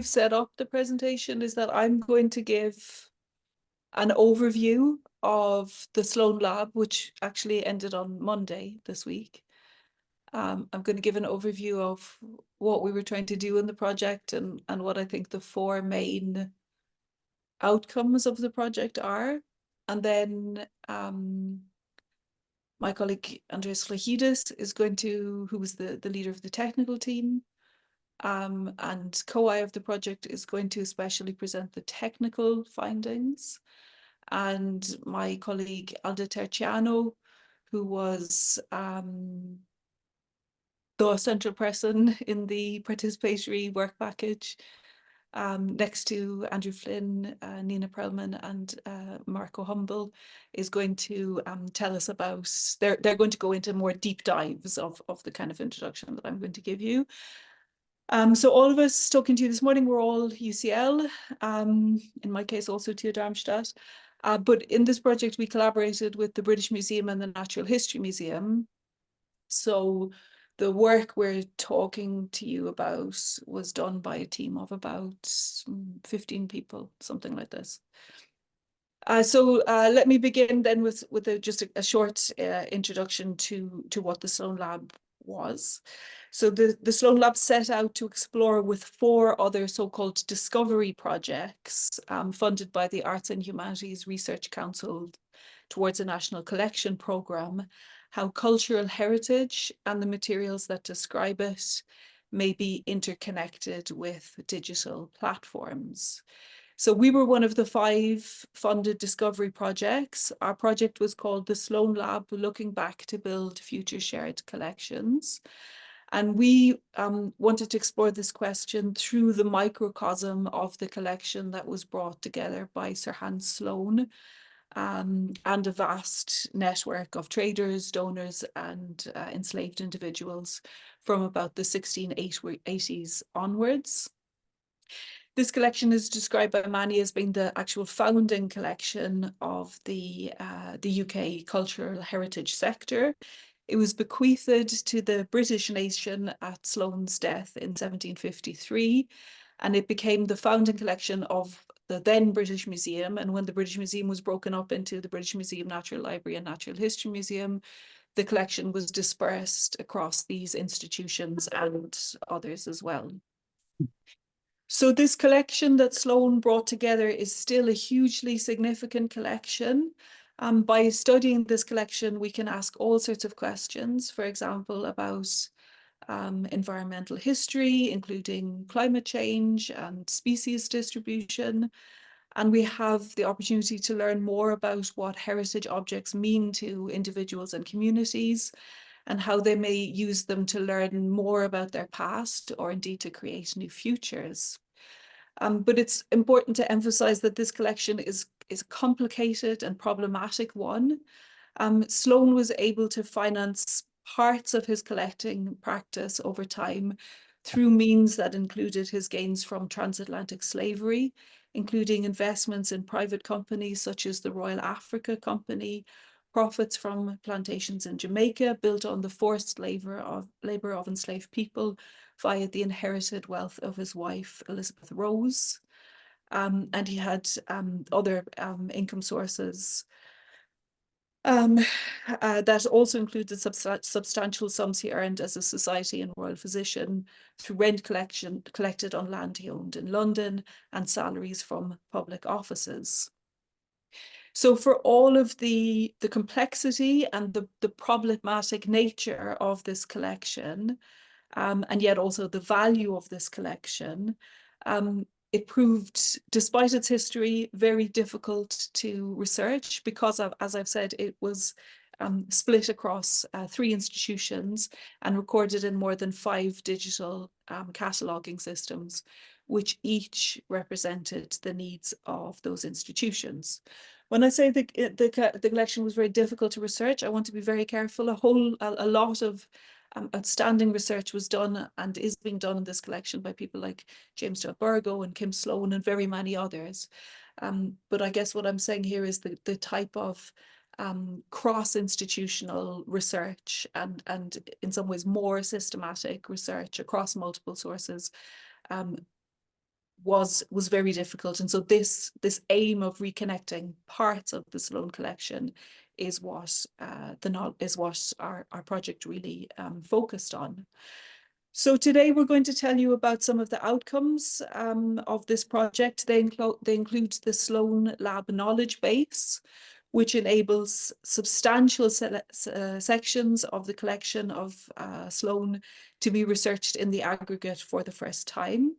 we've set up the presentation is that I'm going to give an overview of the Sloane Lab, which actually ended on Monday this week. I'm going to give an overview of what we were trying to do in the project and what I think the 4 main outcomes of the project are. And then my colleague Andreas Vlachidis is going to, who was the leader of the technical team, and co-I of the project, is going to especially present the technical findings. And my colleague Alda Terracciano, who was the central person in the participatory work package, next to Andrew Flinn, Nina Perlman and Marco Humble, is going to tell us about, they're going to go into more deep dives of the kind of introduction that I'm going to give you. So all of us talking to you this morning, we're all UCL, in my case also TU Darmstadt. But in this project, we collaborated with the British Museum and the Natural History Museum. So the work we're talking to you about was done by a team of about 15 people, something like this. So let me begin then with just a short introduction to what the Sloane Lab was. So the Sloane Lab set out to explore with 4 other so-called discovery projects funded by the Arts and Humanities Research Council towards a national collection programme, how cultural heritage and the materials that describe it may be interconnected with digital platforms. So we were one of the 5 funded discovery projects. Our project was called the Sloane Lab, Looking Back to Build Future Shared Collections. And we wanted to explore this question through the microcosm of the collection that was brought together by Sir Hans Sloane, and a vast network of traders, donors, and enslaved individuals from about the 1680s onwards. This collection is described by many as being the actual founding collection of the UK cultural heritage sector. It was bequeathed to the British nation at Sloane's death in 1753, and it became the founding collection of the then British Museum. And when the British Museum was broken up into the British Museum, Natural Library and Natural History Museum, the collection was dispersed across these institutions and others as well. So this collection that Sloane brought together is still a hugely significant collection. By studying this collection, we can ask all sorts of questions, for example, about environmental history, including climate change and species distribution. And we have the opportunity to learn more about what heritage objects mean to individuals and communities, and how they may use them to learn more about their past or indeed to create new futures. But it's important to emphasize that this collection is a complicated and problematic one. Sloane was able to finance parts of his collecting practice over time through means that included his gains from transatlantic slavery, including investments in private companies such as the Royal Africa Company, profits from plantations in Jamaica built on the forced labor of enslaved people via the inherited wealth of his wife, Elizabeth Rose. And he had other income sources that also included substantial sums he earned as a society and royal physician through rent collected on land he owned in London and salaries from public offices. So for all of the complexity and the problematic nature of this collection, and yet also the value of this collection, it proved, despite its history, very difficult to research because, as I've said, it was split across 3 institutions and recorded in more than 5 digital cataloguing systems, which each represented the needs of those institutions. When I say the collection was very difficult to research, I want to be very careful. A lot of outstanding research was done and is being done in this collection by people like James Delburgo and Kim Sloan and very many others. But I guess what I'm saying here is the type of cross-institutional research and in some ways more systematic research across multiple sources was very difficult. And so this aim of reconnecting parts of the Sloane collection is what our project really focused on. So today we're going to tell you about some of the outcomes of this project. They include the Sloane Lab knowledge base, which enables substantial sections of the collection of Sloane to be researched in the aggregate for the first time.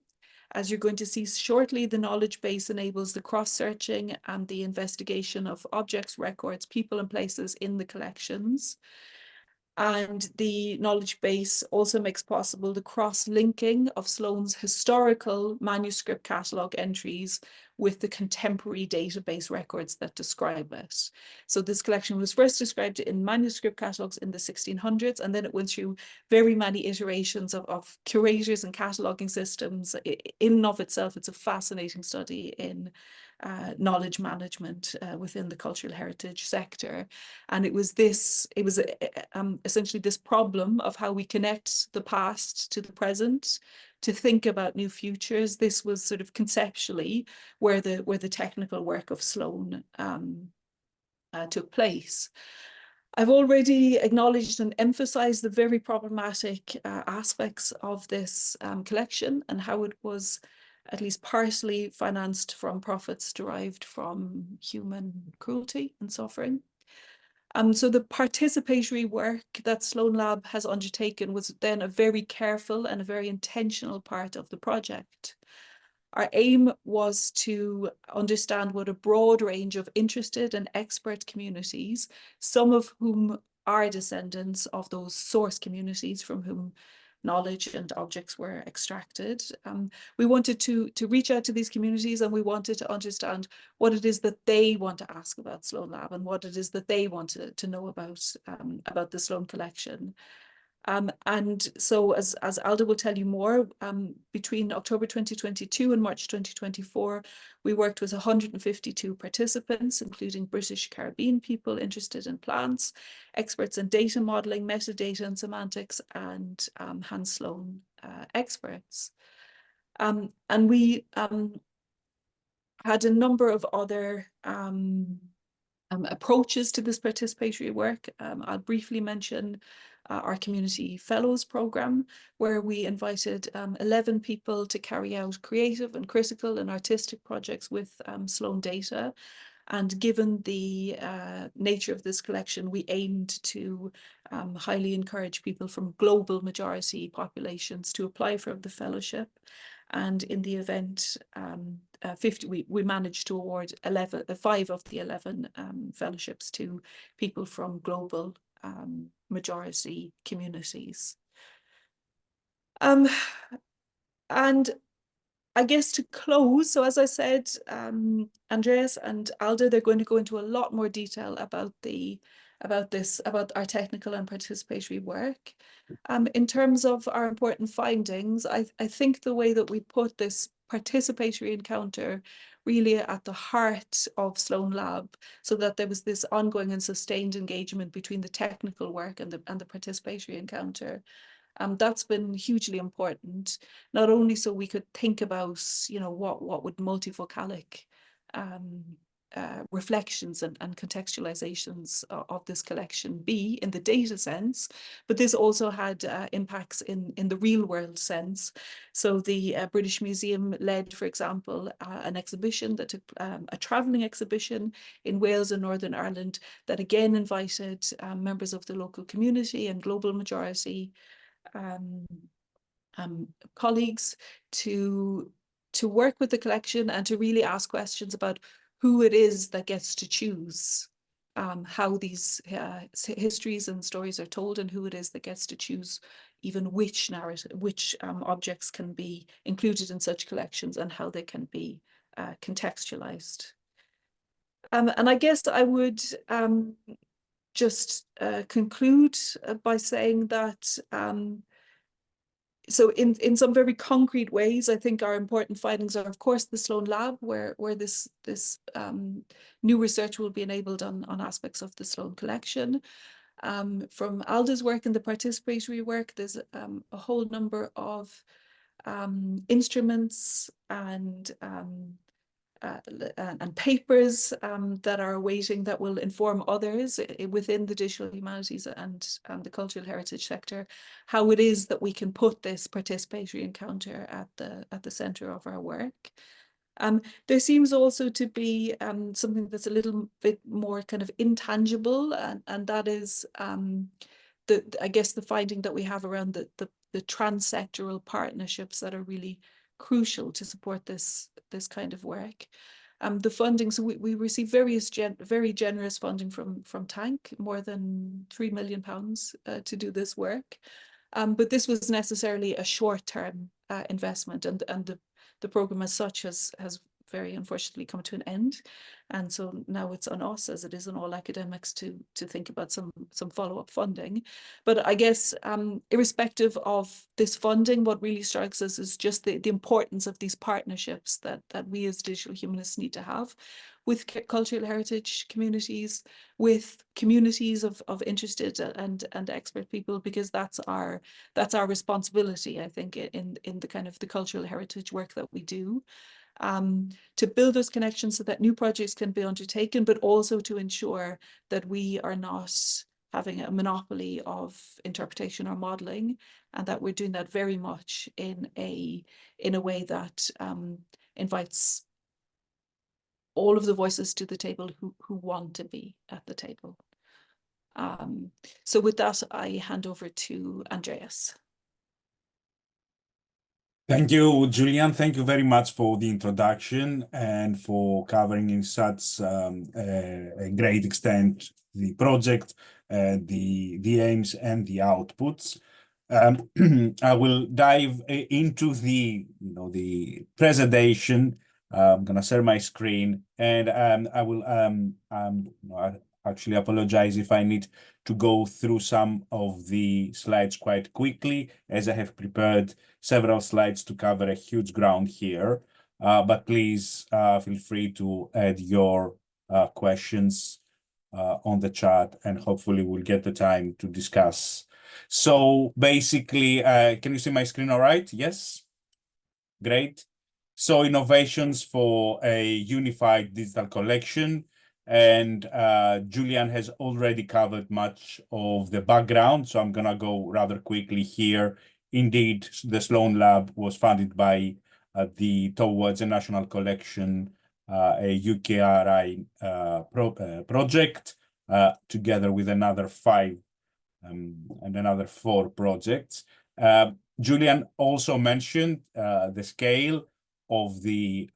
As you're going to see shortly, the knowledge base enables the cross-searching and the investigation of objects, records, people and places in the collections. And the knowledge base also makes possible the cross-linking of Sloane's historical manuscript catalogue entries with the contemporary database records that describe it. So this collection was first described in manuscript catalogues in the 1600s, and then it went through very many iterations of curators and cataloguing systems. In and of itself, it's a fascinating study in knowledge management within the cultural heritage sector. And it was essentially this problem of how we connect the past to the present to think about new futures. This was sort of conceptually where the technical work of Sloane took place. I've already acknowledged and emphasized the very problematic aspects of this collection and how it was at least partially financed from profits derived from human cruelty and suffering. So the participatory work that Sloane Lab has undertaken was then a very careful and a very intentional part of the project. Our aim was to understand what a broad range of interested and expert communities, some of whom are descendants of those source communities from whom knowledge and objects were extracted. We wanted to reach out to these communities, and we wanted to understand what it is that they want to ask about Sloane Lab and what it is that they want to know about the Sloane collection. And so as Alda will tell you more, between October 2022 and March 2024, we worked with 152 participants, including British Caribbean people interested in plants, experts in data modeling, metadata and semantics, and Hans Sloane experts. And we had a number of other approaches to this participatory work. I'll briefly mention our Community Fellows Programme, where we invited 11 people to carry out creative and critical and artistic projects with Sloane data. And given the nature of this collection, we aimed to highly encourage people from global majority populations to apply for the fellowship. And in the event, we managed to award 5 of the 11 fellowships to people from global majority communities. And I guess to close, so as I said, Andreas and Alda, they're going to go into a lot more detail about our technical and participatory work. In terms of our important findings, I think the way that we put this participatory encounter really at the heart of Sloane Lab, so that there was this ongoing and sustained engagement between the technical work and the participatory encounter. That's been hugely important, not only so we could think about, what would multivocalic reflections and contextualizations of this collection be in the data sense, but this also had impacts in the real world sense. So the British Museum led, for example, an exhibition that took a travelling exhibition in Wales and Northern Ireland that again invited members of the local community and global majority colleagues to work with the collection and to really ask questions about who it is that gets to choose how these histories and stories are told, and who it is that gets to choose even which objects can be included in such collections and how they can be contextualized. And I guess I would just conclude by saying that so in some very concrete ways, I think our important findings are, of course, the Sloane Lab, where this new research will be enabled on aspects of the Sloane collection. From Alda's work and the participatory work, there's a whole number of instruments and papers that are awaiting that will inform others within the digital humanities and the cultural heritage sector, how it is that we can put this participatory encounter at the center of our work. There seems also to be something that's a little bit more kind of intangible, and that is I guess the finding that we have around the trans-sectoral partnerships that are really crucial to support this kind of work. The funding, so we receive very generous funding from Tank, more than £3 million to do this work. But this was necessarily a short-term investment, and the programme as such has very unfortunately come to an end. And so now it's on us, as it is on all academics, to think about some follow-up funding. But I guess irrespective of this funding, what really strikes us is just the importance of these partnerships that we as digital humanists need to have with cultural heritage communities, with communities of interested and expert people, because that's our responsibility, I think, in the kind of the cultural heritage work that we do. To build those connections so that new projects can be undertaken, but also to ensure that we are not having a monopoly of interpretation or modelling, and that we're doing that very much in a way that invites all of the voices to the table who want to be at the table. So with that, I hand over to Andreas. Thank you, Julianne. Thank you very much for the introduction and for covering in such a great extent the project, the aims and the outputs. I will dive into the presentation. I'm going to share my screen, and I will actually apologize if I need to go through some of the slides quite quickly, as I have prepared several slides to cover a huge ground here. But please feel free to add your questions on the chat, and hopefully we'll get the time to discuss. So basically, can you see my screen all right? Yes? Great. So innovations for a unified digital collection. And Julianne has already covered much of the background, so I'm going to go rather quickly here. Indeed, the Sloane Lab was funded by the Towards a National Collection, a UKRI project, together with another 5 and another 4 projects. Julianne also mentioned the scale of the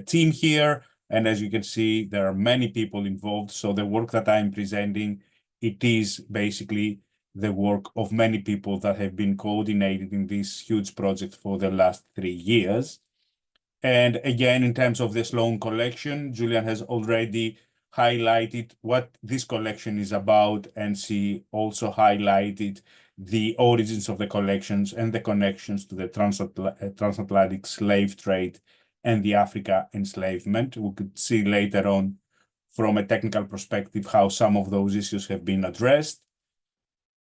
team here. And as you can see, there are many people involved. So the work that I'm presenting, it is basically the work of many people that have been coordinated in this huge project for the last 3 years. And again, in terms of the Sloane collection, Julianne has already highlighted what this collection is about, and she also highlighted the origins of the collections and the connections to the transatlantic slave trade and the Africa enslavement. We could see later on from a technical perspective how some of those issues have been addressed.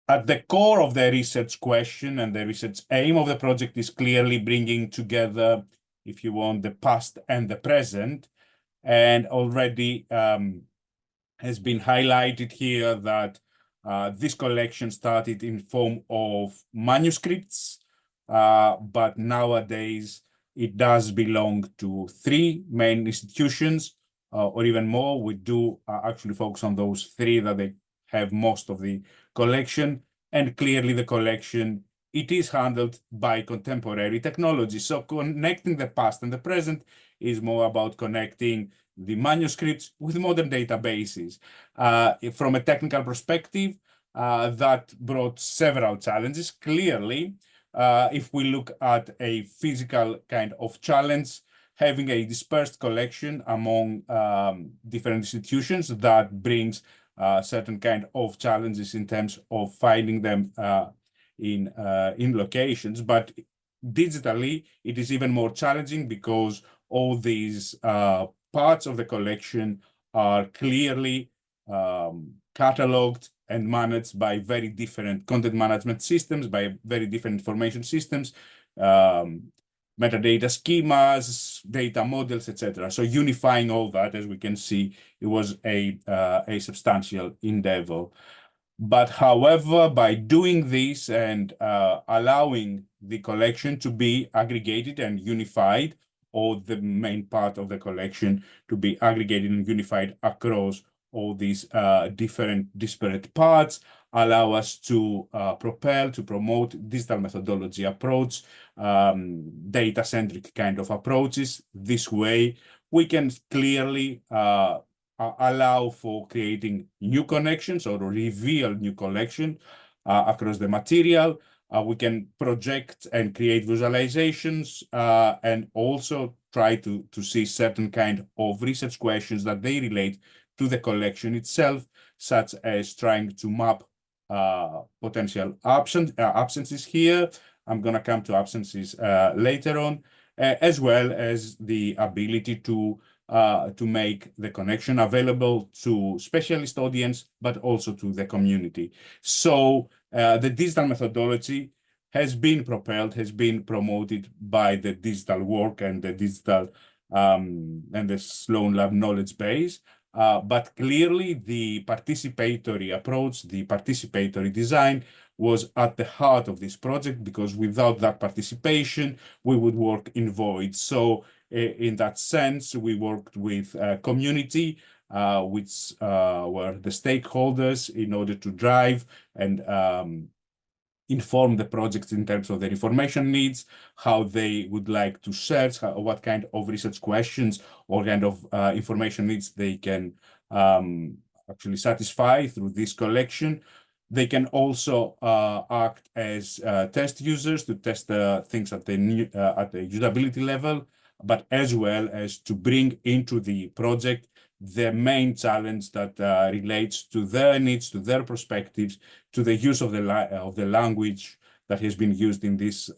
At the core of the research question and the research aim of the project is clearly bringing together, if you want, the past and the present. And already has been highlighted here that this collection started in form of manuscripts, but nowadays it does belong to 3 main institutions, or even more. We do actually focus on those 3 that they have most of the collection. And clearly the collection, it is handled by contemporary technology. So connecting the past and the present is more about connecting the manuscripts with modern databases. From a technical perspective, that brought several challenges. Clearly, if we look at a physical kind of challenge, having a dispersed collection among different institutions, that brings certain kind of challenges in terms of finding them in locations. But digitally, it is even more challenging because all these parts of the collection are clearly catalogued and managed by very different content management systems, by very different information systems, metadata schemas, data models, etc. So unifying all that, as we can see, it was a substantial endeavor. But however, by doing this and allowing the collection to be aggregated and unified, or the main part of the collection to be aggregated and unified across all these different disparate parts, allow us to promote digital methodology approach, data-centric kind of approaches. This way, we can clearly allow for creating new connections or reveal new collection across the material. We can project and create visualizations and also try to see certain kind of research questions that they relate to the collection itself, such as trying to map potential absences here. I'm going to come to absences later on, as well as the ability to make the connection available to specialist audience, but also to the community. So the digital methodology has been propelled, has been promoted by the digital work and the digital and the Sloane Lab knowledge base. But clearly the participatory approach, the participatory design was at the heart of this project, because without that participation, we would work in void. So in that sense, we worked with community, which were the stakeholders, in order to drive and inform the projects in terms of their information needs, how they would like to search, what kind of research questions or kind of information needs they can actually satisfy through this collection. They can also act as test users to test things at the usability level, but as well as to bring into the project the main challenge that relates to their needs, to their perspectives, to the use of the language that has been used in this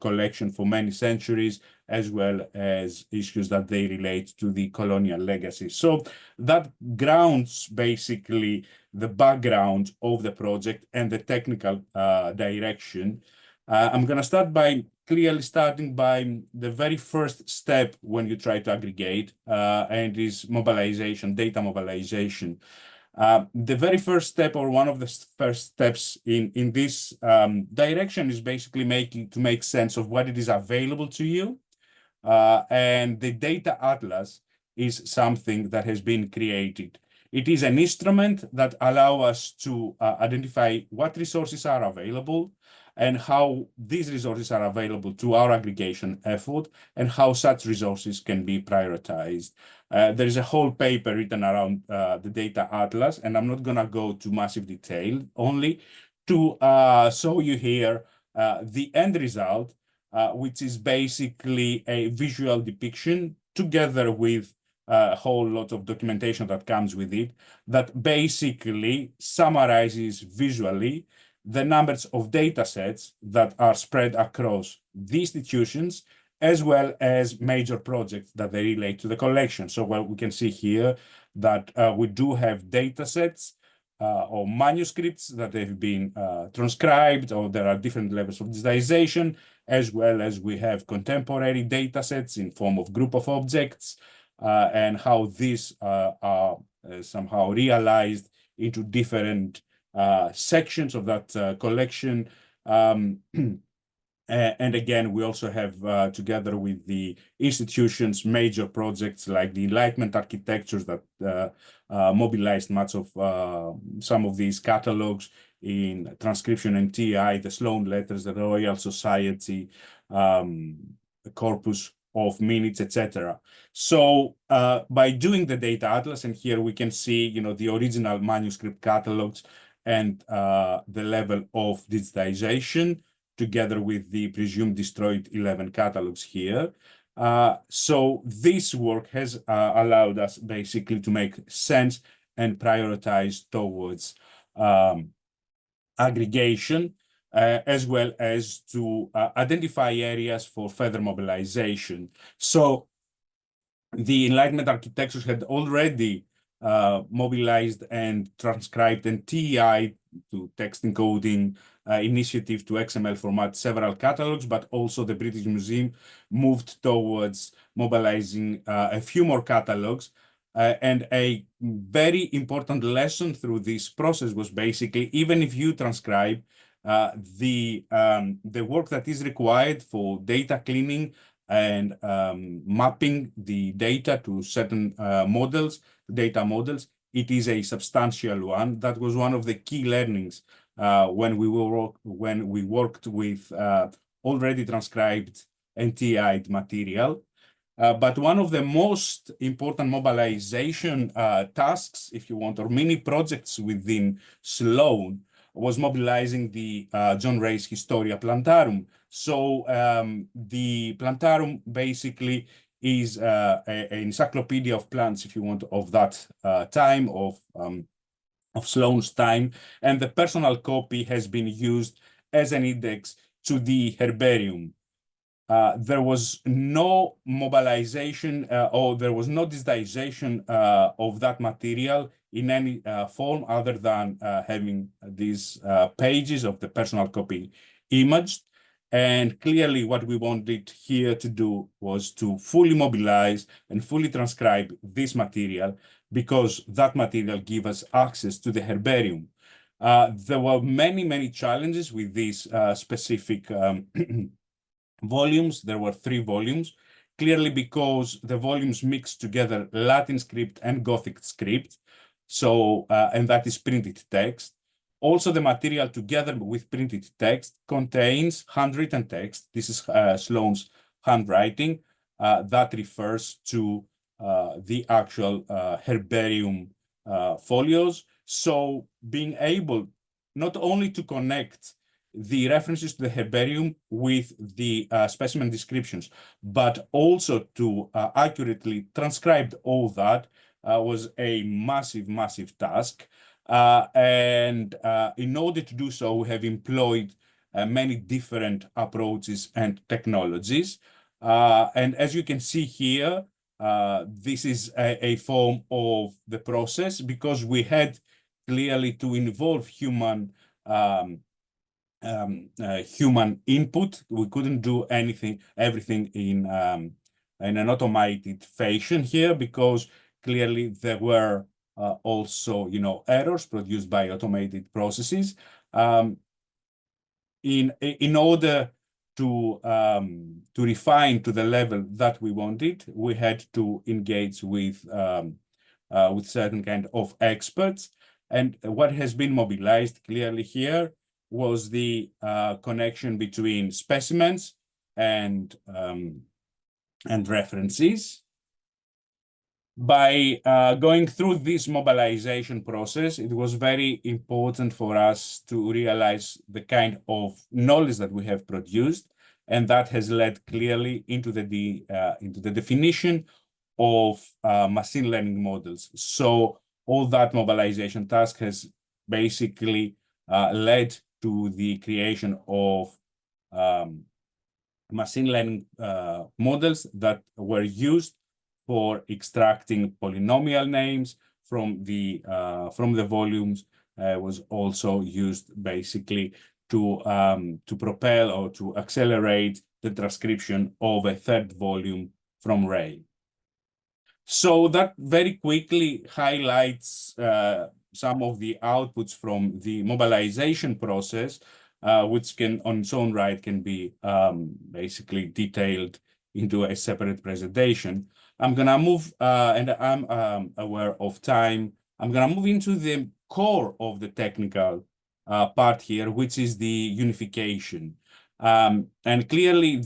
collection for many centuries, as well as issues that they relate to the colonial legacy. So that grounds basically the background of the project and the technical direction. I'm going to start by clearly starting by the very first step when you try to aggregate, and is mobilization, data mobilization. The very first step, or one of the first steps in this direction, is basically to make sense of what it is available to you. And the data atlas is something that has been created. It is an instrument that allows us to identify what resources are available and how these resources are available to our aggregation effort, and how such resources can be prioritized. There is a whole paper written around the data atlas, and I'm not going to go to massive detail, only to show you here the end result, which is basically a visual depiction together with a whole lot of documentation that comes with it, that basically summarizes visually the numbers of data sets that are spread across the institutions, as well as major projects that they relate to the collection. So what we can see here, that we do have data sets or manuscripts that have been transcribed, or there are different levels of digitization, as well as we have contemporary data sets in form of group of objects, and how these are somehow realized into different sections of that collection. And again, we also have, together with the institutions, major projects like the Enlightenment architectures that mobilized much of some of these catalogues in transcription and TI, the Sloane Letters, the Royal Society, the corpus of minutes, etc. So by doing the data atlas, and here we can see, the original manuscript catalogues and the level of digitization, together with the presumed destroyed 11 catalogues here. So this work has allowed us basically to make sense and prioritize towards aggregation, as well as to identify areas for further mobilization. So the Enlightenment architectures had already mobilized and transcribed and TEI to text encoding initiative to XML format several catalogs, but also the British Museum moved towards mobilizing a few more catalogs. And a very important lesson through this process was basically, even if you transcribe, the work that is required for data cleaning and mapping the data to certain data models, it is a substantial one. That was one of the key learnings when we worked with already transcribed and TI'd material. But one of the most important mobilization tasks, if you want, or mini projects within Sloane, was mobilizing the John Ray's Historia Plantarum. So the Plantarum basically is an encyclopedia of plants, if you want, of that time, of Sloane's time, and the personal copy has been used as an index to the herbarium. There was no mobilization or there was no digitization of that material in any form other than having these pages of the personal copy imaged. And clearly what we wanted here to do was to fully mobilize and fully transcribe this material, because that material gives us access to the herbarium. There were many challenges with these specific volumes. There were 3 volumes, clearly because the volumes mixed together Latin script and Gothic script. So, and that is printed text. Also, the material together with printed text contains handwritten text. This is Sloane's handwriting that refers to the actual herbarium folios. So being able not only to connect the references to the herbarium with the specimen descriptions, but also to accurately transcribe all that was a massive task. And in order to do so, we have employed many different approaches and technologies. And as you can see here, this is a form of the process, because we had clearly to involve human input. We couldn't do everything in an automated fashion here, because clearly there were also, errors produced by automated processes. In order to refine to the level that we wanted, we had to engage with certain kind of experts. And what has been mobilized clearly here was the connection between specimens and references. By going through this mobilization process, it was very important for us to realize the kind of knowledge that we have produced, and that has led clearly into the definition of machine learning models. So all that mobilization task has basically led to the creation of machine learning models that were used for extracting polynomial names from the volumes. Was also used basically to propel or to accelerate the transcription of a 3rd volume from Ray. So that very quickly highlights some of the outputs from the mobilization process, which can, on its own right, can be basically detailed into a separate presentation. I'm gonna move, and I'm aware of time. I'm gonna move into the core of the technical part here, which is the unification. And clearly,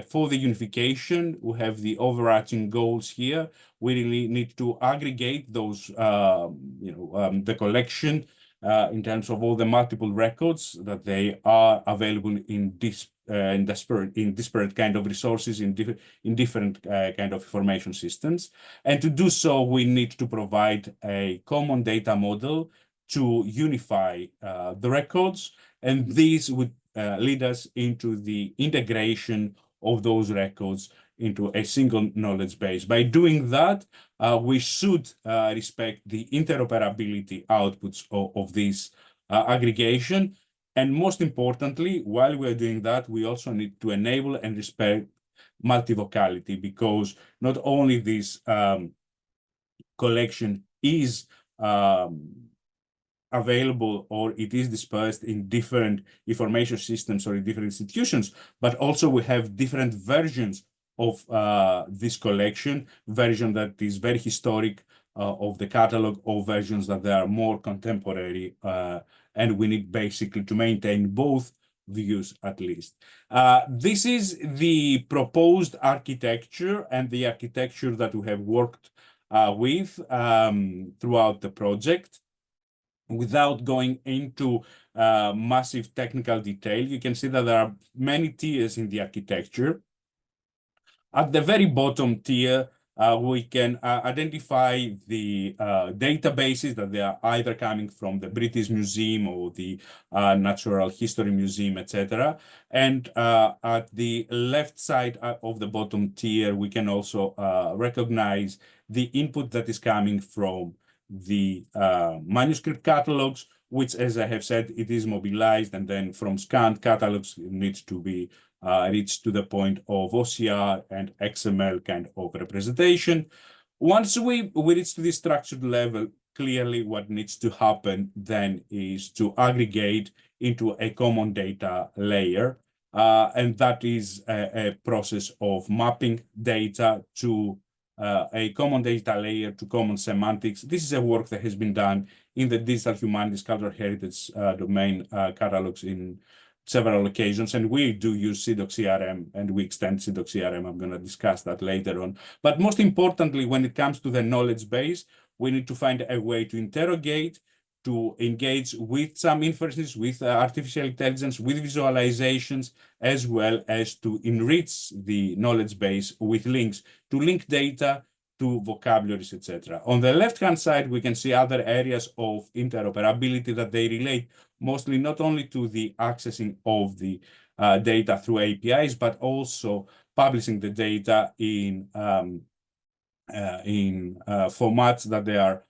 for the unification, we have the overarching goals here. We really need to aggregate those, the collection in terms of all the multiple records that they are available in disparate kind of resources in different kind of information systems. And to do so, we need to provide a common data model to unify the records, and these would lead us into the integration of those records into a single knowledge base. By doing that, we should respect the interoperability outputs of this aggregation. And most importantly, while we're doing that, we also need to enable and respect multivocality, because not only this collection is available or it is dispersed in different information systems or in different institutions, but also we have different versions of this collection, version that is very historic of the catalog, or versions that they are more contemporary, and we need basically to maintain both views at least. This is the proposed architecture and the architecture that we have worked with throughout the project. Without going into massive technical detail, you can see that there are many tiers in the architecture. At the very bottom tier, we can identify the databases that they are either coming from the British Museum or the Natural History Museum, etc. And at the left side of the bottom tier, we can also recognize the input that is coming from the manuscript catalogues, which, as I have said, it is mobilized, and then from scanned catalogues, it needs to be reached to the point of OCR and XML kind of representation. Once we reach to this structured level, clearly what needs to happen then is to aggregate into a common data layer. And that is a process of mapping data to a common data layer to common semantics. This is a work that has been done in the digital humanities cultural heritage domain catalogs in several occasions, and we do use CDOC-CRM, and we extend CDOC-CRM. I'm going to discuss that later on. But most importantly, when it comes to the knowledge base, we need to find a way to interrogate, to engage with some inferences, with artificial intelligence, with visualizations, as well as to enrich the knowledge base with links to link data, to vocabularies, etc. On the left-hand side, we can see other areas of interoperability that they relate mostly not only to the accessing of the data through APIs, but also publishing the data in formats that they are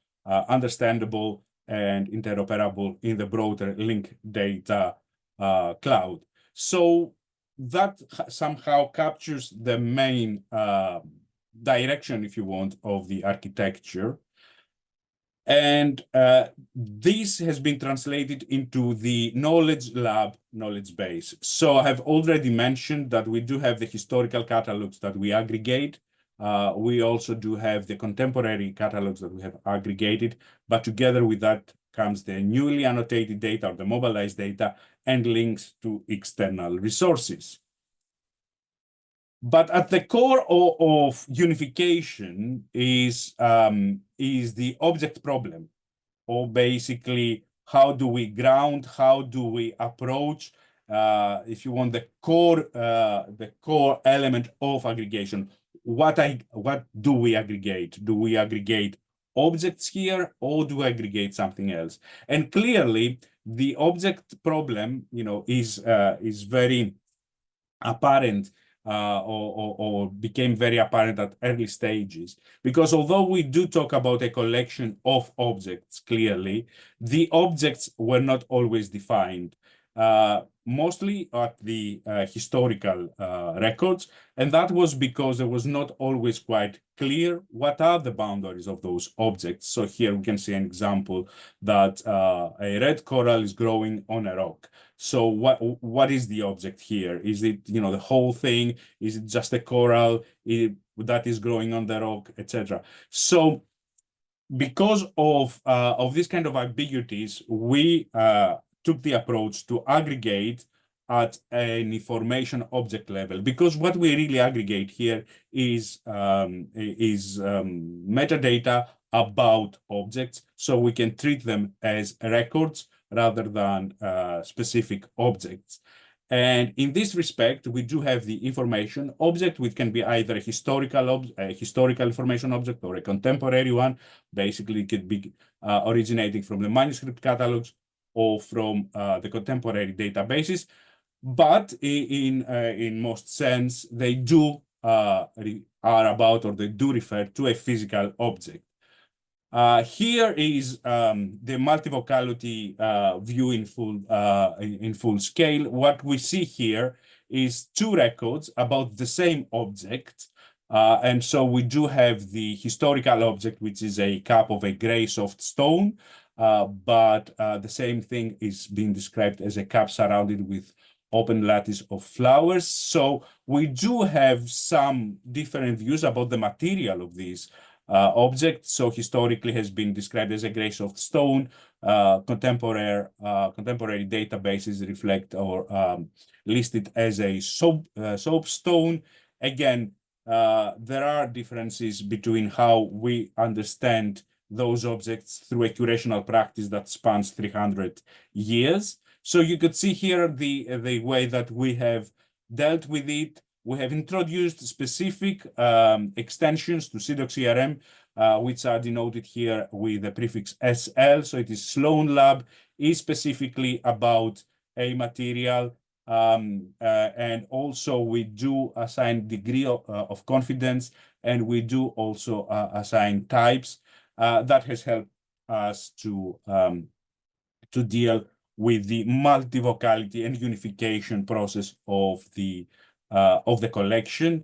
understandable and interoperable in the broader link data cloud. So that somehow captures the main direction, if you want, of the architecture. And this has been translated into the knowledge lab knowledge base. So I have already mentioned that we do have the historical catalogs that we aggregate. We also do have the contemporary catalogs that we have aggregated, but together with that comes the newly annotated data or the mobilized data and links to external resources. But at the core of unification is the object problem, or basically how do we ground, how do we approach, if you want, the core element of aggregation. What do we aggregate? Do we aggregate objects here, or do we aggregate something else? And clearly, the object problem, is very apparent. Or became very apparent at early stages. Because although we do talk about a collection of objects, clearly, the objects were not always defined, mostly at the historical records. And that was because it was not always quite clear what are the boundaries of those objects. So here we can see an example that a red coral is growing on a rock. So what is the object here? Is it, the whole thing? Is it just a coral that is growing on the rock, etc.? So because of this kind of ambiguities, we took the approach to aggregate at an information object level, because what we really aggregate here is metadata about objects, so we can treat them as records rather than specific objects. And in this respect, we do have the information object, which can be either a historical information object or a contemporary one. Basically, it could be originating from the manuscript catalogs or from the contemporary databases. But in most sense, they do are about, or they do refer to, a physical object. Here is the multivocality view in full scale. What we see here is two records about the same object. And so we do have the historical object, which is a cup of a gray soft stone, but the same thing is being described as a cup surrounded with open lattice of flowers. So we do have some different views about the material of these object. So historically has been described as a gray soft stone. Contemporary databases reflect or list it as a soapstone. Again, there are differences between how we understand those objects through a curational practice that spans 300 years. So you could see here the way that we have dealt with it. We have introduced specific extensions to CDOC-CRM, which are denoted here with the prefix SL. So it is Sloane Lab, is specifically about a material. And also we do assign degree of confidence, and we do also assign types. That has helped us to deal with the multivocality and unification process of the collection.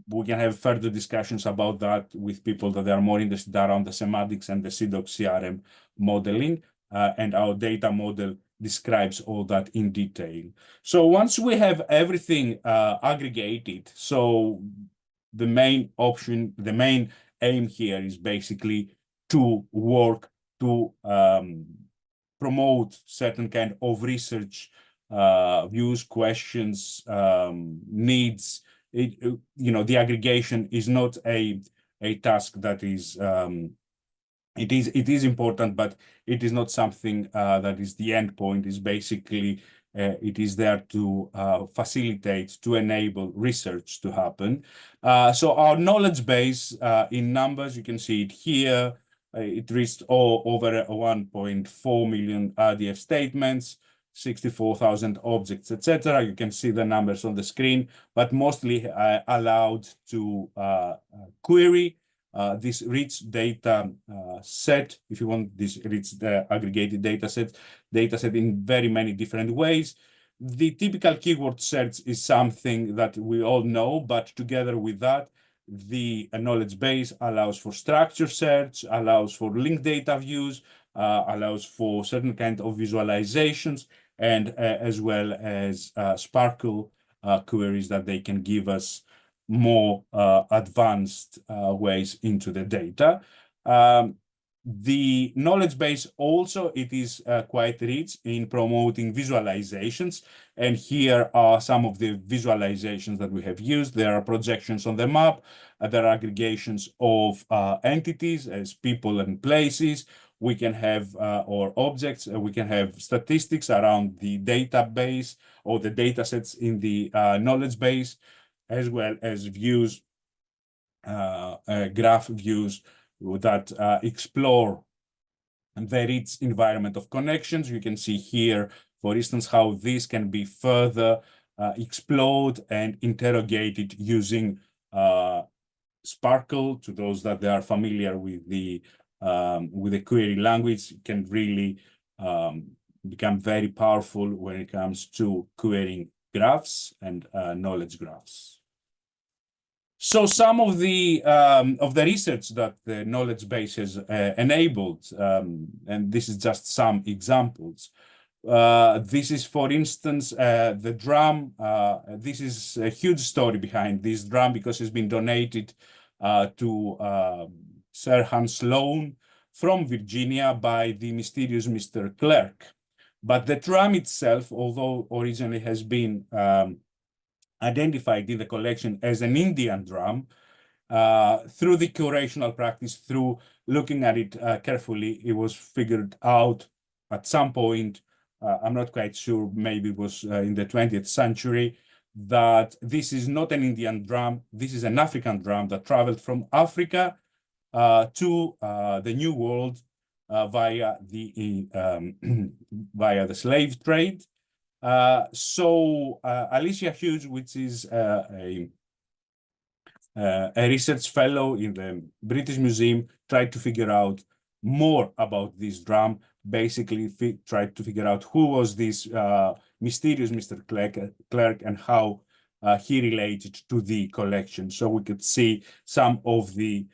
We can have further discussions about that with people that are more interested around the semantics and the CDOC-CRM modeling, and our data model describes all that in detail. So once we have everything aggregated, so the main aim here is basically to work to promote certain kind of research views, questions, needs. The aggregation is not a task that is it is important, but it is not something that is the end point. Is basically it is there to facilitate, to enable research to happen. So our knowledge base in numbers, you can see it here. It reached over 1.4 million RDF statements, 64,000 objects, etc. You can see the numbers on the screen, but mostly allowed to query this rich data set, if you want, this rich aggregated data set in very many different ways. The typical keyword search is something that we all know, but together with that, the knowledge base allows for structure search, allows for linked data views, allows for certain kind of visualizations, and as well as Sparkle queries that they can give us more advanced ways into the data. The knowledge base also, it is quite rich in promoting visualizations. And here are some of the visualizations that we have used. There are projections on the map. There are aggregations of entities as people and places. We can have, or objects, we can have statistics around the database or the data sets in the knowledge base, as well as views, graph views that explore the rich environment of connections. You can see here, for instance, how this can be further explored and interrogated using Sparkle. To those that they are familiar with the query language, it can really become very powerful when it comes to querying graphs and knowledge graphs. So some of the research that the knowledge base has enabled, and this is just some examples. This is, for instance, the drum. This is a huge story behind this drum because it's been donated to Sir Hans Sloane from Virginia by the mysterious Mr. Clerk. But the drum itself, although originally has been identified in the collection as an Indian drum, through the curational practice, through looking at it carefully, it was figured out at some point, I'm not quite sure, maybe it was in the 20th century, that this is not an Indian drum, this is an African drum that traveled from Africa to the New World via the slave trade. So Alicia Hughes, which is a a research fellow in the British Museum, tried to figure out more about this drum, basically tried to figure out who was this mysterious Mr. Clerk and how he related to the collection. So we could see some of the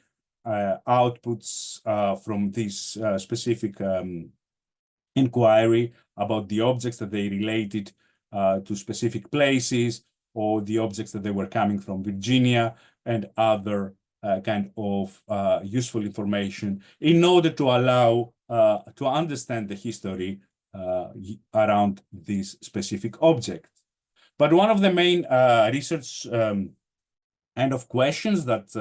outputs from this specific inquiry about the objects that they related to specific places, or the objects that they were coming from Virginia, and other kind of useful information in order to allow to understand the history around this specific object. But one of the main research kind of questions that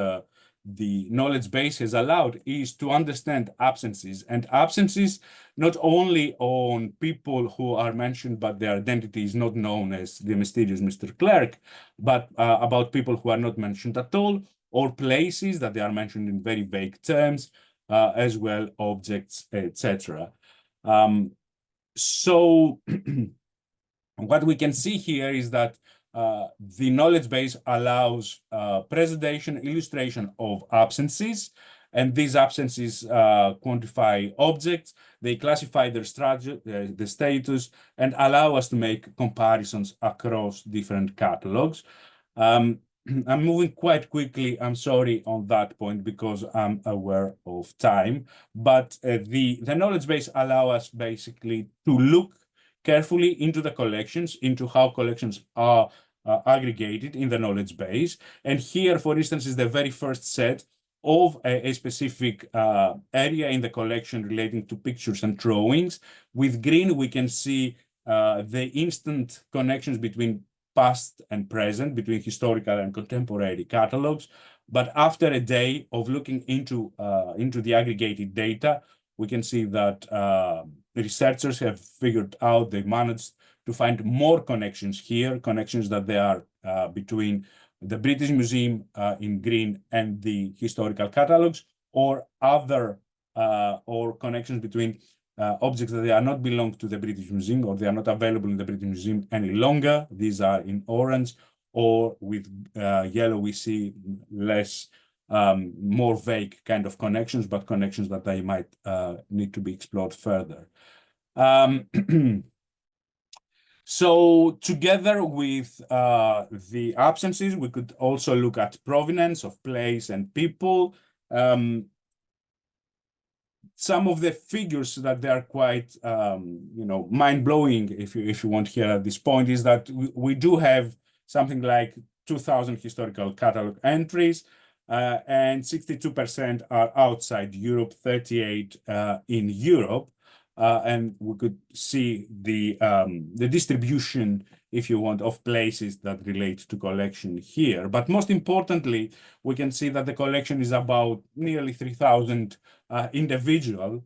the knowledge base has allowed is to understand absences, and absences not only on people who are mentioned but their identity is not known as the mysterious Mr. Clerk, but about people who are not mentioned at all, or places that they are mentioned in very vague terms, as well objects, etc. So what we can see here is that the knowledge base allows presentation, illustration of absences, and these absences quantify objects, they classify their structure, the status, and allow us to make comparisons across different catalogues. I'm moving quite quickly, I'm sorry on that point, because I'm aware of time, but the knowledge base allow us basically to look carefully into the collections, into how collections are aggregated in the knowledge base. And here, for instance, is the very first set of a specific area in the collection relating to pictures and drawings. With green, we can see the instant connections between past and present, between historical and contemporary catalogs. But after a day of looking into the aggregated data, we can see that researchers have figured out, they managed to find more connections here, connections that they are between the British Museum in green and the historical catalogs, or other, or connections between objects that they are not belong to the British Museum, or they are not available in the British Museum any longer. These are in orange, or with yellow we see less, more vague kind of connections, but connections that they might need to be explored further. So together with the absences, we could also look at provenance of place and people. Some of the figures that they are quite, mind-blowing, if you want here at this point, is that we do have something like 2,000 historical catalog entries, and 62% are outside Europe, 38 in Europe. And we could see the distribution, if you want, of places that relate to collection here. But most importantly, we can see that the collection is about nearly 3,000 individuals,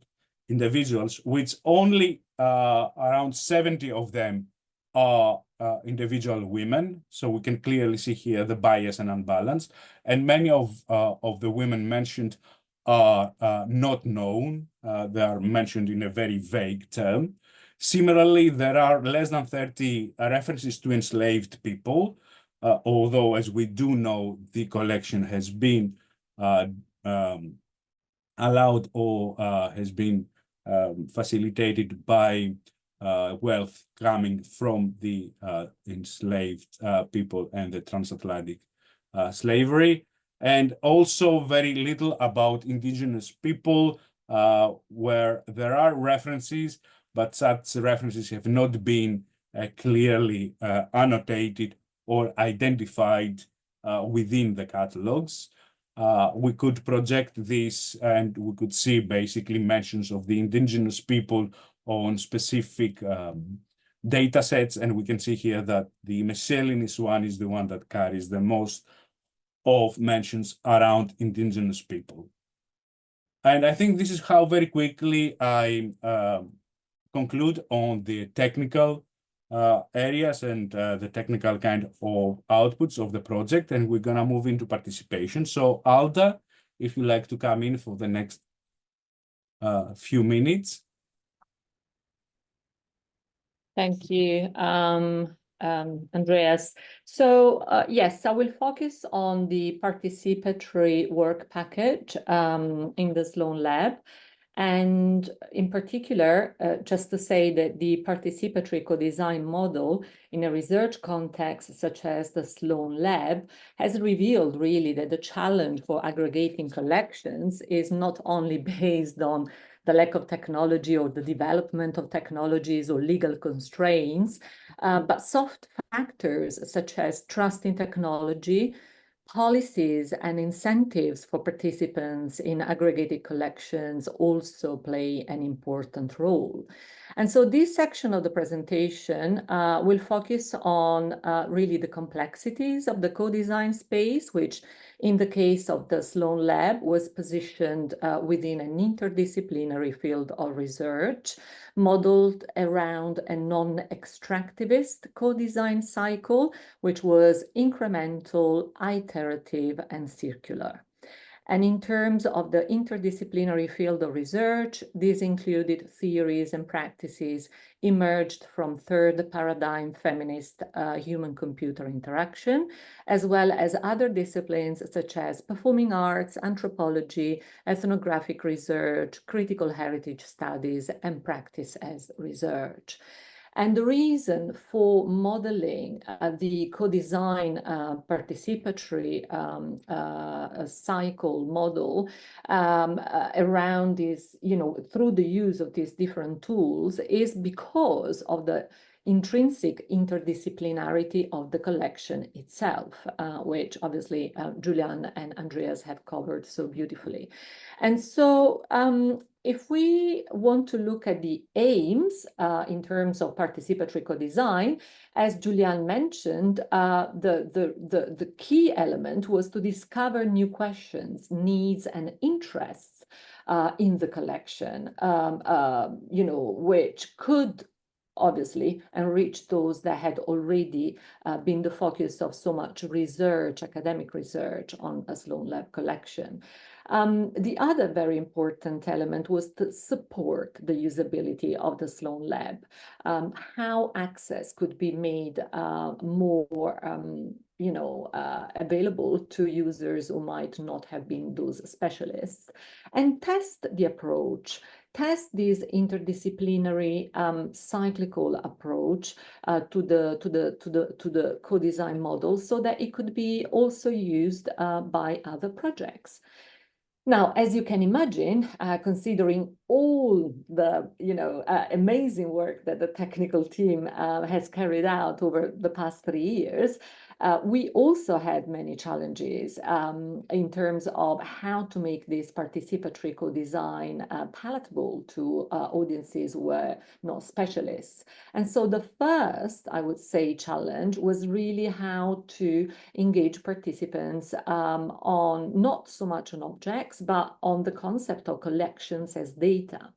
which only around 70 of them are individual women. So we can clearly see here the bias and unbalance. And many of the women mentioned are not known. They are mentioned in a very vague term. Similarly, there are less than 30 references to enslaved people, although, as we do know, the collection has been allowed or has been facilitated by wealth coming from the enslaved people and the transatlantic slavery. And also very little about indigenous people, where there are references, but such references have not been clearly annotated or identified within the catalogs. We could project this and we could see basically mentions of the indigenous people on specific data sets. And we can see here that the miscellaneous one is the one that carries the most of mentions around indigenous people. And I think this is how very quickly I conclude on the technical areas and the technical kind of outputs of the project, and we're gonna move into participation. So Alda, if you'd like to come in for the next few minutes. Thank you. Andreas. So yes, I will focus on the participatory work package in the Sloane Lab. And in particular, just to say that the participatory co-design model in a research context such as the Sloane Lab has revealed really that the challenge for aggregating collections is not only based on the lack of technology or the development of technologies or legal constraints, but soft factors such as trust in technology, policies and incentives for participants in aggregated collections also play an important role. And so this section of the presentation will focus on really the complexities of the co-design space, which in the case of the Sloane Lab was positioned within an interdisciplinary field of research, modeled around a non-extractivist co-design cycle, which was incremental, iterative, and circular. And in terms of the interdisciplinary field of research, these included theories and practices emerged from third paradigm feminist human-computer interaction, as well as other disciplines such as performing arts, anthropology, ethnographic research, critical heritage studies, and practice as research. And the reason for modeling the co-design participatory cycle model around this, through the use of these different tools is because of the intrinsic interdisciplinarity of the collection itself, which obviously Julianne and Andreas have covered so beautifully. And so if we want to look at the aims in terms of participatory co-design, as Julianne mentioned, the key element was to discover new questions, needs, and interests in the collection, which could obviously enrich those that had already been the focus of so much research, academic research on a Sloane Lab collection. The other very important element was to support the usability of the Sloane Lab, how access could be made more available to users who might not have been those specialists, and test the approach, test this interdisciplinary cyclical approach to the co-design model so that it could be also used by other projects. Now, as you can imagine, considering all the amazing work that the technical team has carried out over the past 3 years, we also had many challenges in terms of how to make this participatory co-design palatable to audiences who were not specialists. And so the first, I would say, challenge was really how to engage participants on not so much on objects, but on the concept of collections as data.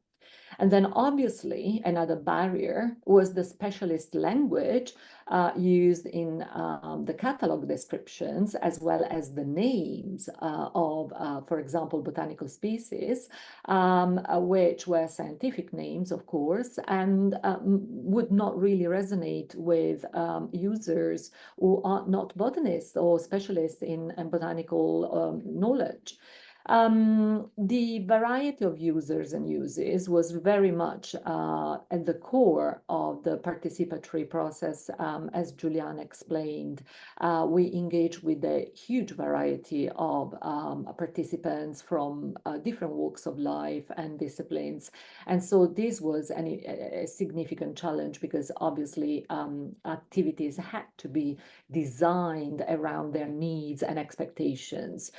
And then obviously another barrier was the specialist language used in the catalog descriptions, as well as the names of, for example, botanical species, which were scientific names, of course, and would not really resonate with users who are not botanists or specialists in botanical knowledge. The variety of users and uses was very much at the core of the participatory process, as Julianne explained. We engaged with a huge variety of participants from different walks of life and disciplines. And so this was a significant challenge because obviously activities had to be designed around their needs and expectations.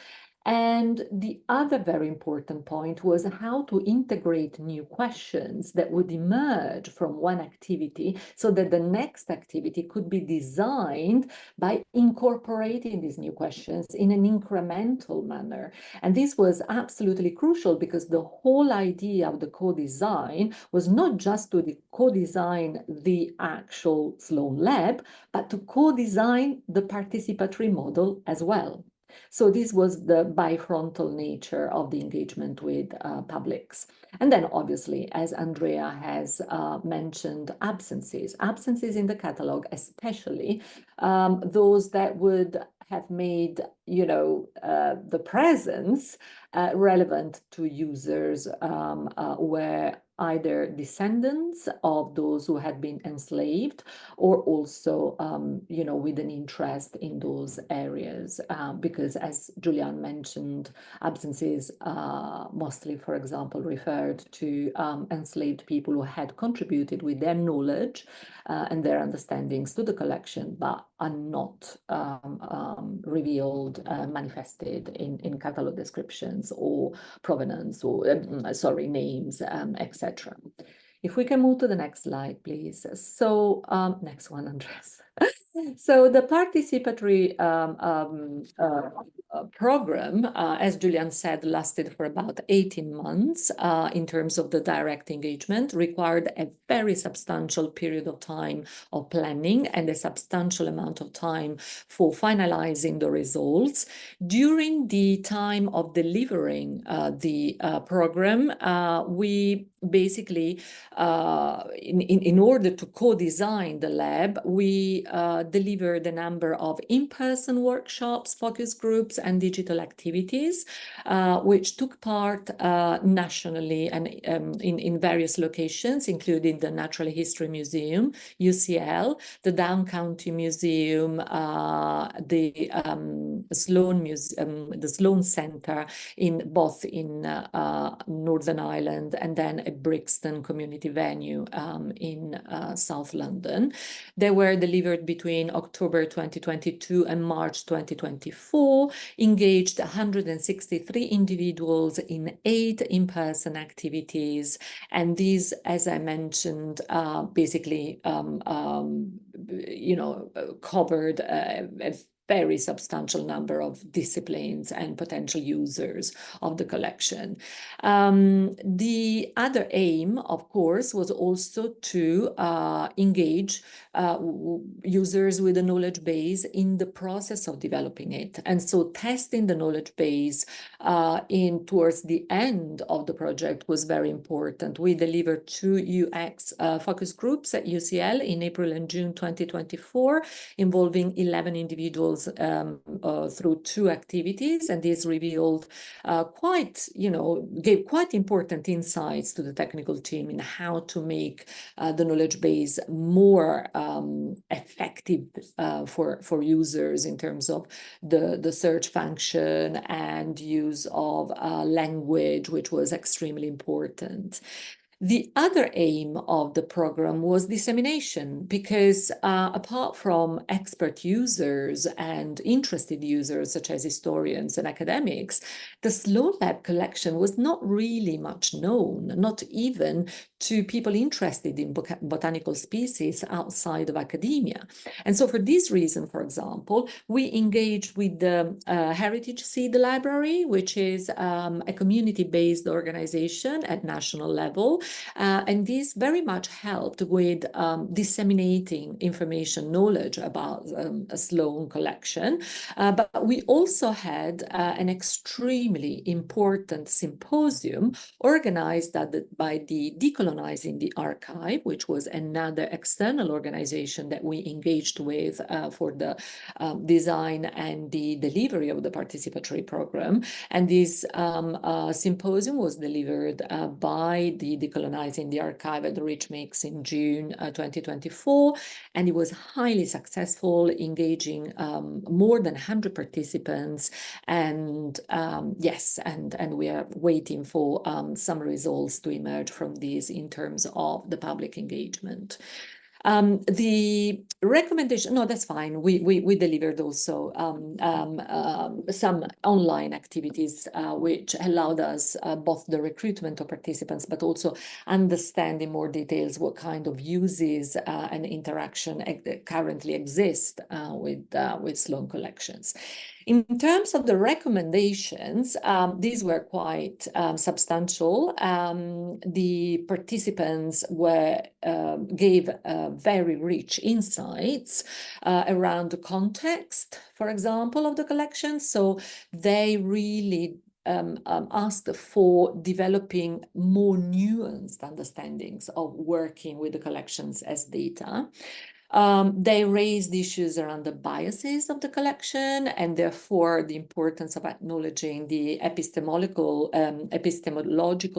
And the other very important point was how to integrate new questions that would emerge from one activity so that the next activity could be designed by incorporating these new questions in an incremental manner. And this was absolutely crucial because the whole idea of the co-design was not just to co-design the actual Sloane Lab, but to co-design the participatory model as well. So this was the bifrontal nature of the engagement with publics. And then obviously, as Andrea has mentioned, absences in the catalogue, especially those that would have made, you know, the presence relevant to users were either descendants of those who had been enslaved, or also, you know, with an interest in those areas, because as Julianne mentioned, absences mostly, for example, referred to enslaved people who had contributed with their knowledge and their understandings to the collection, but are not revealed, manifested in catalog descriptions or provenance or, names, etc. If we can move to the next slide, please. So next one, Andreas. So the participatory program, as Julianne said, lasted for about 18 months in terms of the direct engagement, required a very substantial period of time of planning and a substantial amount of time for finalizing the results. During the time of delivering the program, we basically, in order to co-design the lab, we delivered a number of in-person workshops, focus groups, and digital activities, which took part nationally and in various locations, including the Natural History Museum, UCL, the Down County Museum, the Sloane Museum, the Sloane Center, both in Northern Ireland, and then a Brixton community venue in South London. They were delivered between October 2022 and March 2024, engaged 163 individuals in 8 in-person activities. And these, as I mentioned, basically, you know, covered a very substantial number of disciplines and potential users of the collection. The other aim, of course, was also to engage users with a knowledge base in the process of developing it. And so testing the knowledge base towards the end of the project was very important. We delivered 2 UX focus groups at UCL in April and June 2024, involving 11 individuals through 2 activities, and this revealed gave quite important insights to the technical team in how to make the knowledge base more effective for users in terms of the search function and use of language, which was extremely important. The other aim of the program was dissemination, because apart from expert users and interested users, such as historians and academics, the Sloane Lab collection was not really much known, not even to people interested in botanical species outside of academia. And so for this reason, for example, we engaged with the Heritage Seed Library, which is a community-based organization at national level. And this very much helped with disseminating information, knowledge about a Sloane collection. But we also had an extremely important symposium organized by the Decolonizing the Archive, which was another external organization that we engaged with for the design and the delivery of the participatory program. And this symposium was delivered by the Decolonizing the Archive at the Rich Mix in June 2024, and it was highly successful, engaging more than 100 participants. And yes, and we are waiting for some results to emerge from this in terms of the public engagement. The recommendation, no, that's fine. We delivered also some online activities which allowed us both the recruitment of participants, but also understand in more details what kind of uses and interaction currently exist with Sloane collections. In terms of the recommendations, these were quite substantial. The participants gave very rich insights around the context, for example, of the collection. So they really asked for developing more nuanced understandings of working with the collections as data. They raised issues around the biases of the collection and therefore the importance of acknowledging the epistemological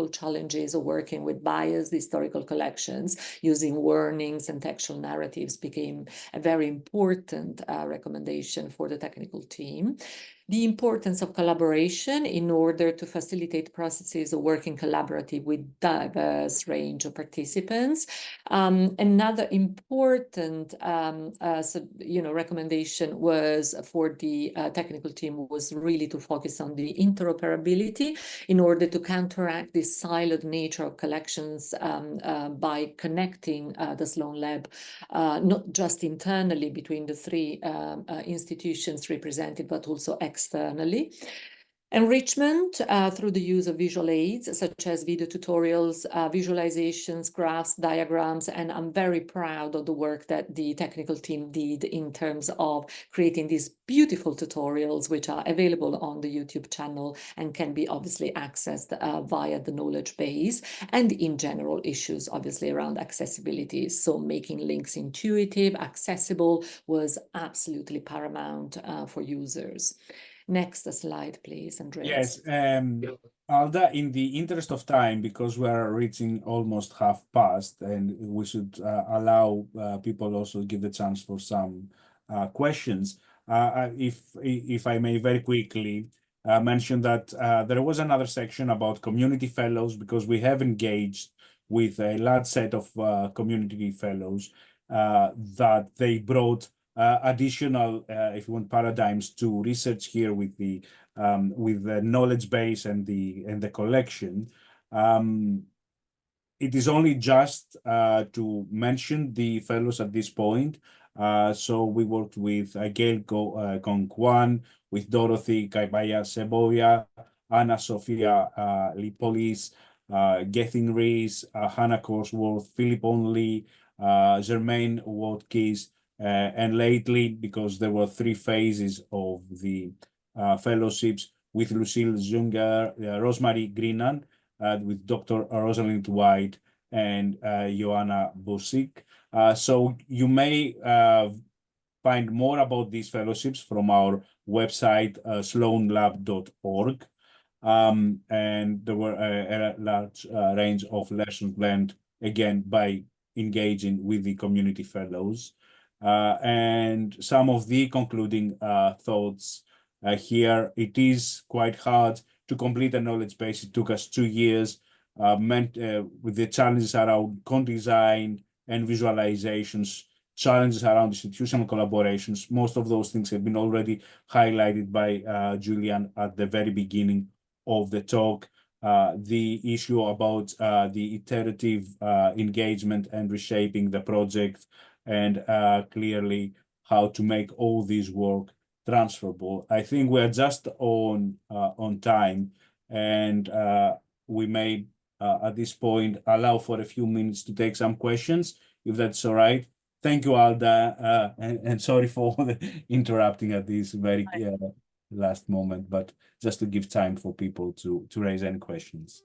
challenges of working with biased historical collections. Using warnings and textual narratives became a very important recommendation for the technical team. The importance of collaboration in order to facilitate processes of working collaboratively with diverse range of participants. Another important recommendation was for the technical team was really to focus on the interoperability in order to counteract the siloed nature of collections by connecting the Sloane Lab not just internally between the three institutions represented, but also externally. Enrichment through the use of visual aids, such as video tutorials, visualizations, graphs, diagrams, and I'm very proud of the work that the technical team did in terms of creating these beautiful tutorials, which are available on the YouTube channel and can be obviously accessed via the knowledge base, and in general issues obviously around accessibility. So making links intuitive, accessible was absolutely paramount for users. Next slide, please, Andreas. Yes, Alda, in the interest of time, because we are reaching almost half past, and we should allow people also give the chance for some questions. If I may very quickly mention that there was another section about community fellows, because we have engaged with a large set of community fellows that they brought additional, if you want, paradigms to research here with the knowledge base and the collection. It is only just to mention the fellows at this point. So we worked with Gail Gong-Kwan, with Dorothy Kaibaya Seboya, Anna Sophia Lipolis, Gethin Rees, Hannah Corsworth, Philip Onley, Germaine Watkins, and lately, because there were 3 phases of the fellowships, with Lucille Zunger, Rosemary Greenan, with Dr. Rosalind White, and Joanna Busik. So you may find more about these fellowships from our website, sloanelab.org. And there were a large range of lessons learned, again, by engaging with the community fellows. And some of the concluding thoughts here. It is quite hard to complete a knowledge base. It took us 2 years, with the challenges around co-design and visualizations, challenges around institutional collaborations. Most of those things have been already highlighted by Julianne at the very beginning of the talk. The issue about the iterative engagement and reshaping the project, and clearly how to make all this work transferable. I think we're just on time, and we may at this point allow for a few minutes to take some questions, if that's all right. Thank you, Alda, and sorry for interrupting at this very last moment, but just to give time for people to raise any questions.